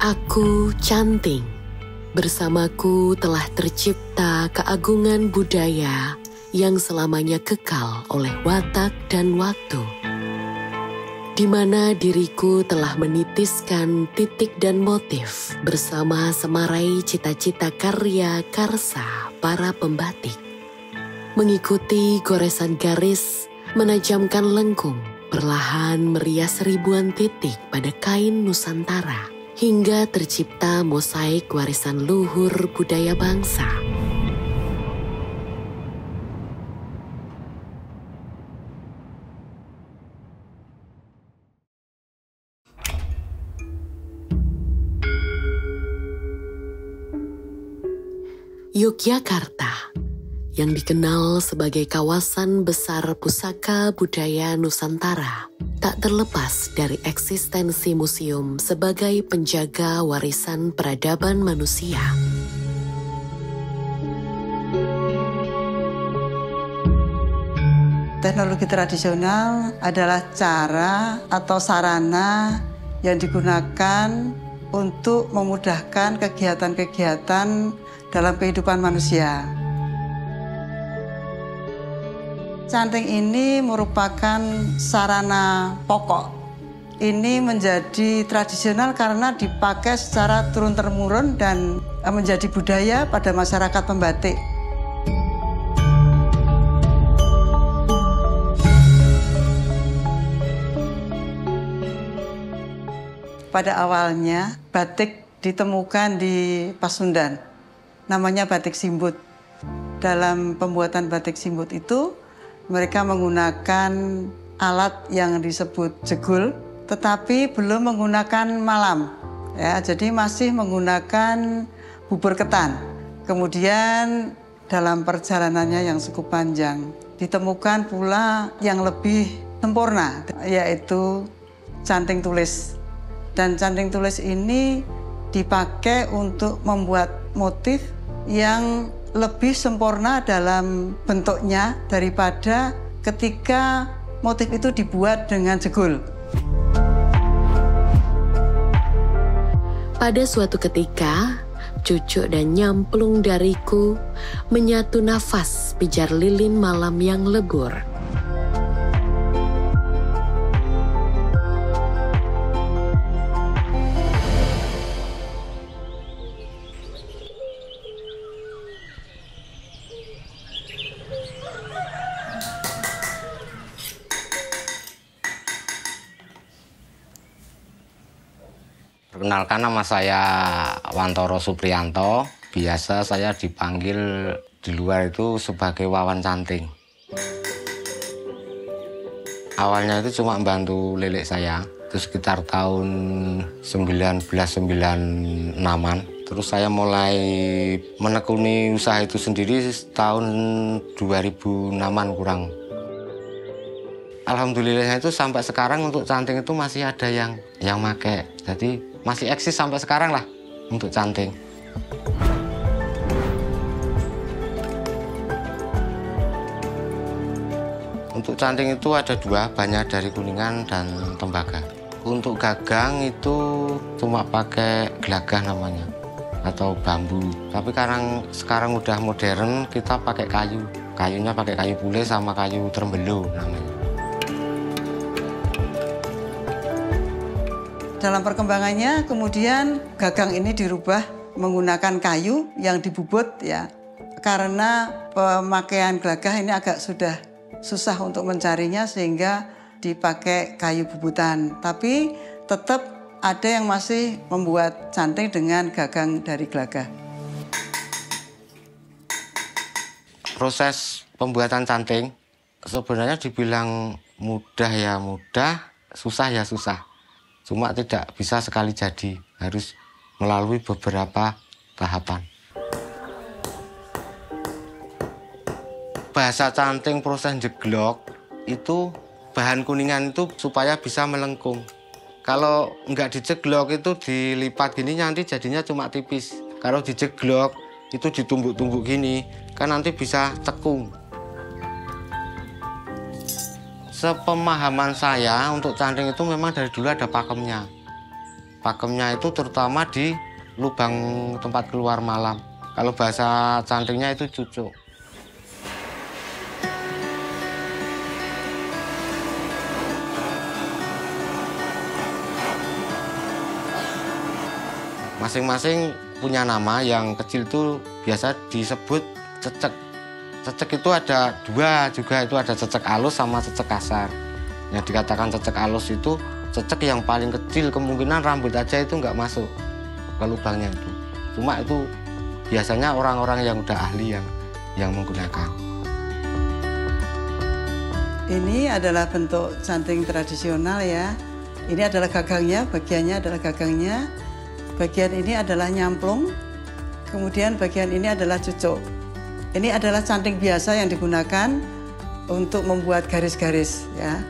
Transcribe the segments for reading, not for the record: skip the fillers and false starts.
Aku Canting. Bersamaku telah tercipta keagungan budaya yang selamanya kekal oleh watak dan waktu, di mana diriku telah menitiskan titik dan motif bersama semarai cita-cita karya karsa para pembatik. Mengikuti goresan garis, menajamkan lengkung, perlahan merias ribuan titik pada kain Nusantara, hingga tercipta mosaik warisan luhur budaya bangsa. Yogyakarta, yang dikenal sebagai kawasan besar pusaka budaya Nusantara, tak terlepas dari eksistensi museum sebagai penjaga warisan peradaban manusia. Teknologi tradisional adalah cara atau sarana yang digunakan untuk memudahkan kegiatan-kegiatan dalam kehidupan manusia. Canting ini merupakan sarana pokok. Ini menjadi tradisional karena dipakai secara turun-temurun dan menjadi budaya pada masyarakat pembatik. Pada awalnya, batik ditemukan di Pasundan. Namanya batik simbut. Dalam pembuatan batik simbut itu, mereka menggunakan alat yang disebut jegul, tetapi belum menggunakan malam. Ya, jadi masih menggunakan bubur ketan. Kemudian dalam perjalanannya yang cukup panjang, ditemukan pula yang lebih sempurna, yaitu canting tulis. Dan canting tulis ini dipakai untuk membuat motif yang lebih sempurna dalam bentuknya daripada ketika motif itu dibuat dengan jegul. Pada suatu ketika, cucuk dan nyamplung dariku menyatu nafas pijar lilin malam yang lebur. Perkenalkan, nama saya Wantoro Supriyanto. Biasa saya dipanggil di luar itu sebagai Wawan Canting. Awalnya itu cuma membantu lilik saya. Itu sekitar tahun 1996-an. Terus saya mulai menekuni usaha itu sendiri tahun 2006-an kurang. Alhamdulillahnya itu sampai sekarang untuk canting itu masih ada yang make. Jadi masih eksis sampai sekarang lah untuk canting. Untuk canting itu ada dua, banyak dari Kuningan dan tembaga. Untuk gagang itu cuma pakai gelagah namanya atau bambu. Tapi sekarang udah modern, kita pakai kayu. Kayunya pakai kayu pule sama kayu trembelo namanya. Dalam perkembangannya, kemudian gagang ini dirubah menggunakan kayu yang dibubut ya. Karena pemakaian gelagah ini agak sudah susah untuk mencarinya sehingga dipakai kayu bubutan. Tapi tetap ada yang masih membuat canting dengan gagang dari gelagah. Proses pembuatan canting sebenarnya dibilang mudah ya mudah, susah ya susah. Cuma tidak bisa sekali jadi, harus melalui beberapa tahapan. Bahasa canting proses jeglok itu bahan kuningan itu supaya bisa melengkung. Kalau nggak dijeglok itu dilipat gini nanti jadinya cuma tipis. Kalau dijeglok itu ditumbuk-tumbuk gini kan nanti bisa cekung. Sepemahaman saya untuk canting itu memang dari dulu ada pakemnya. Pakemnya itu terutama di lubang tempat keluar malam. Kalau bahasa cantingnya itu cucuk. Masing-masing punya nama. Yang kecil itu biasa disebut cecek. Cecek itu ada dua juga, itu ada cecek halus sama cecek kasar. Yang dikatakan cecek halus itu cecek yang paling kecil, kemungkinan rambut aja itu nggak masuk ke lubangnya itu. Cuma itu biasanya orang-orang yang udah ahli yang menggunakan. Ini adalah bentuk canting tradisional ya. Ini adalah gagangnya, bagiannya adalah gagangnya. Bagian ini adalah nyamplung, kemudian bagian ini adalah cucuk. Ini adalah canting biasa yang digunakan untuk membuat garis-garis ya.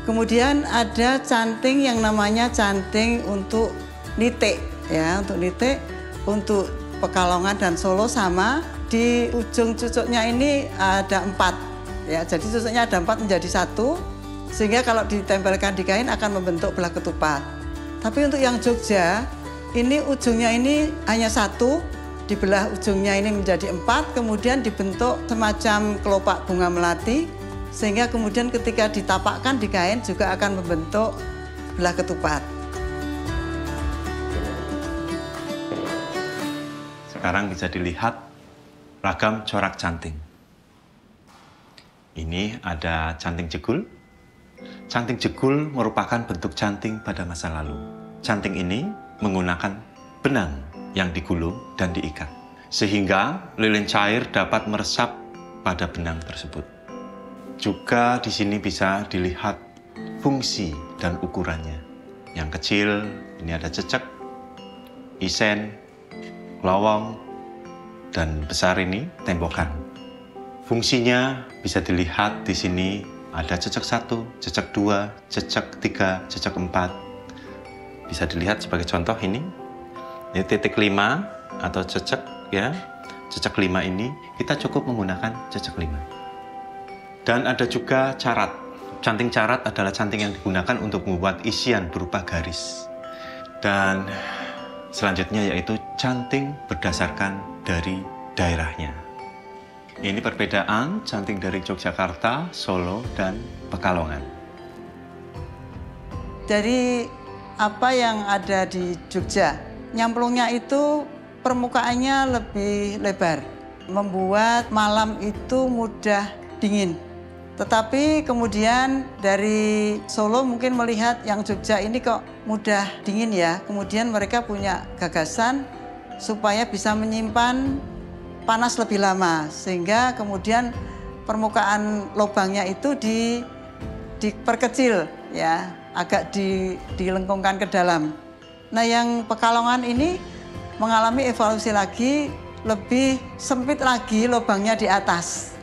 Kemudian ada canting yang namanya canting untuk nitik ya, untuk nitik, untuk Pekalongan dan Solo sama. Di ujung cucuknya ini ada 4 ya, jadi cucuknya ada 4 menjadi 1, sehingga kalau ditempelkan di kain akan membentuk belah ketupat. Tapi untuk yang Jogja, ini ujungnya ini hanya 1, dibelah ujungnya ini menjadi 4, kemudian dibentuk semacam kelopak bunga melati, sehingga kemudian ketika ditapakkan di kain juga akan membentuk belah ketupat. Sekarang bisa dilihat ragam corak canting. Ini ada canting jegul. Canting jegul merupakan bentuk canting pada masa lalu. Canting ini menggunakan benang yang digulung dan diikat, sehingga lilin cair dapat meresap pada benang tersebut. Juga di sini bisa dilihat fungsi dan ukurannya. Yang kecil ini ada cecek, isen, lowong, dan besar ini tembokan. Fungsinya bisa dilihat di sini ada cecek 1, cecek 2, cecek 3, cecek 4. Bisa dilihat sebagai contoh ini titik 5 atau cecek ya. Cecek 5 ini kita cukup menggunakan cecek 5. Dan ada juga carat. Canting carat adalah canting yang digunakan untuk membuat isian berupa garis. Dan selanjutnya yaitu canting berdasarkan dari daerahnya. Ini perbedaan canting dari Yogyakarta, Solo, dan Pekalongan. Dari apa yang ada di Jogja, nyamplungnya itu permukaannya lebih lebar, membuat malam itu mudah dingin. Tetapi kemudian dari Solo mungkin melihat yang Jogja ini kok mudah dingin ya. Kemudian mereka punya gagasan supaya bisa menyimpan panas lebih lama. Sehingga kemudian permukaan lubangnya itu diperkecil ya, agak dilengkungkan ke dalam. Nah yang Pekalongan ini mengalami evolusi lagi, lebih sempit lagi lubangnya di atas.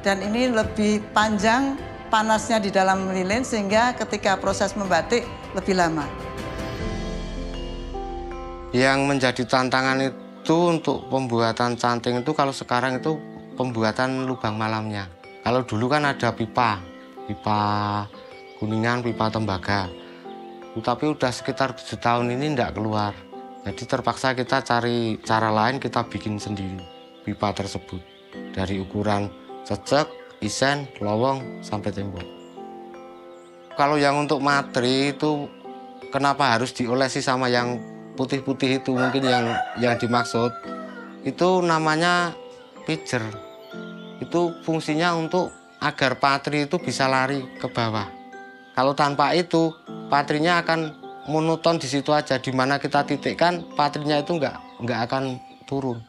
Dan ini lebih panjang panasnya di dalam lilin sehingga ketika proses membatik lebih lama. Yang menjadi tantangan itu untuk pembuatan canting itu kalau sekarang itu pembuatan lubang malamnya. Kalau dulu kan ada pipa Kuningan, pipa Tembaga. Tapi udah sekitar 7 tahun ini enggak keluar. Jadi terpaksa kita cari cara lain, kita bikin sendiri pipa tersebut. Dari ukuran cecek, isen, lowong, sampai tembok. Kalau yang untuk matri itu kenapa harus diolesi sama yang putih-putih itu mungkin yang dimaksud. Itu namanya pijer. Itu fungsinya untuk agar patri itu bisa lari ke bawah. Kalau tanpa itu, patrinya akan monoton di situ aja. Di mana kita titikkan, patrinya itu nggak akan turun.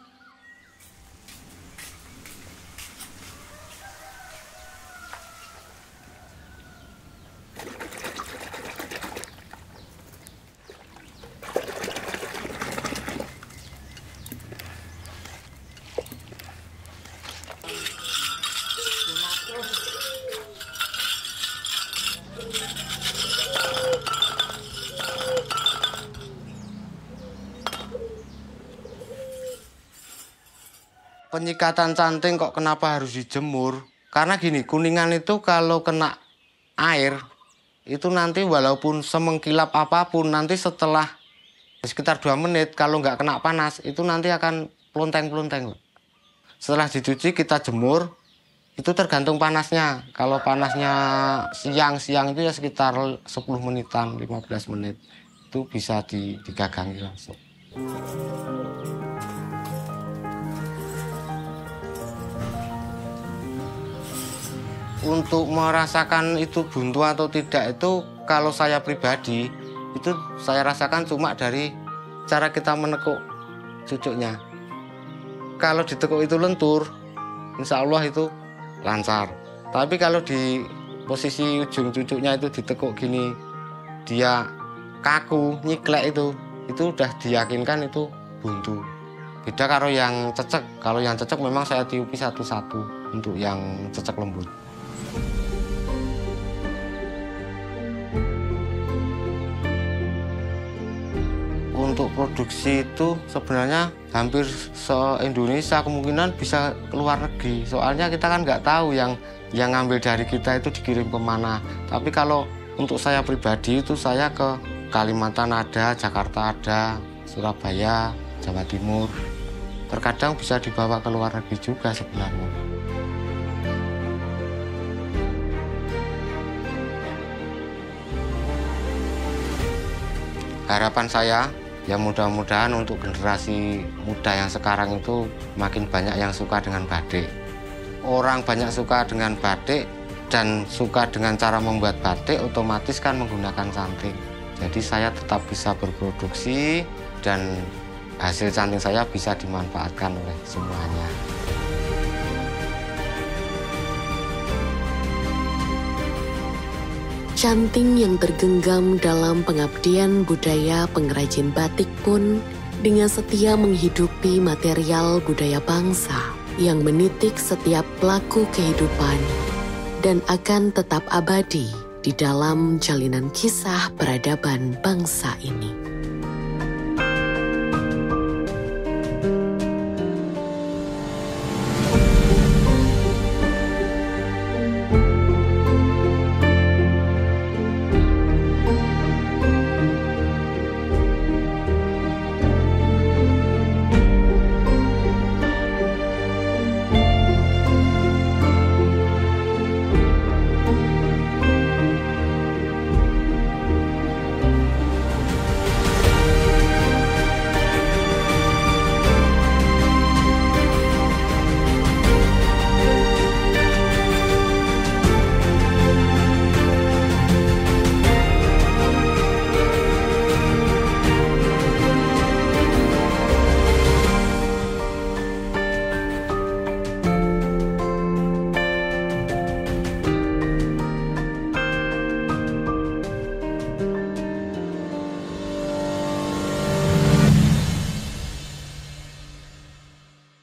Penyikatan canting kok kenapa harus dijemur? Karena gini, kuningan itu kalau kena air, itu nanti walaupun semengkilap apapun, nanti setelah Sekitar 2 menit, kalau nggak kena panas, itu nanti akan pelonteng-pelonteng. Setelah dicuci, kita jemur, itu tergantung panasnya. Kalau panasnya siang itu ya sekitar 10 menitan, 15 menit. Itu bisa digagangi langsung. Untuk merasakan itu buntu atau tidak itu, kalau saya pribadi, itu saya rasakan cuma dari cara kita menekuk cucuknya. Kalau ditekuk itu lentur, insya Allah itu lancar. Tapi kalau di posisi ujung cucuknya itu ditekuk gini, dia kaku, nyiklek itu udah diyakinkan itu buntu. Beda kalau yang cecek. Kalau yang cecek memang saya tiupi satu-satu untuk yang cecek lembut. Untuk produksi itu sebenarnya hampir se-Indonesia kemungkinan bisa keluar negeri. Soalnya kita kan nggak tahu yang ngambil dari kita itu dikirim kemana. Tapi kalau untuk saya pribadi itu saya ke Kalimantan ada, Jakarta ada, Surabaya, Jawa Timur. Terkadang bisa dibawa ke luar negeri juga sebenarnya. Harapan saya, ya mudah-mudahan untuk generasi muda yang sekarang itu makin banyak yang suka dengan batik. Orang banyak suka dengan batik dan suka dengan cara membuat batik, otomatis kan menggunakan canting. Jadi saya tetap bisa berproduksi dan hasil canting saya bisa dimanfaatkan oleh semuanya. Canting yang tergenggam dalam pengabdian budaya pengrajin batik pun dengan setia menghidupi material budaya bangsa yang menitik setiap pelaku kehidupan dan akan tetap abadi di dalam jalinan kisah peradaban bangsa ini.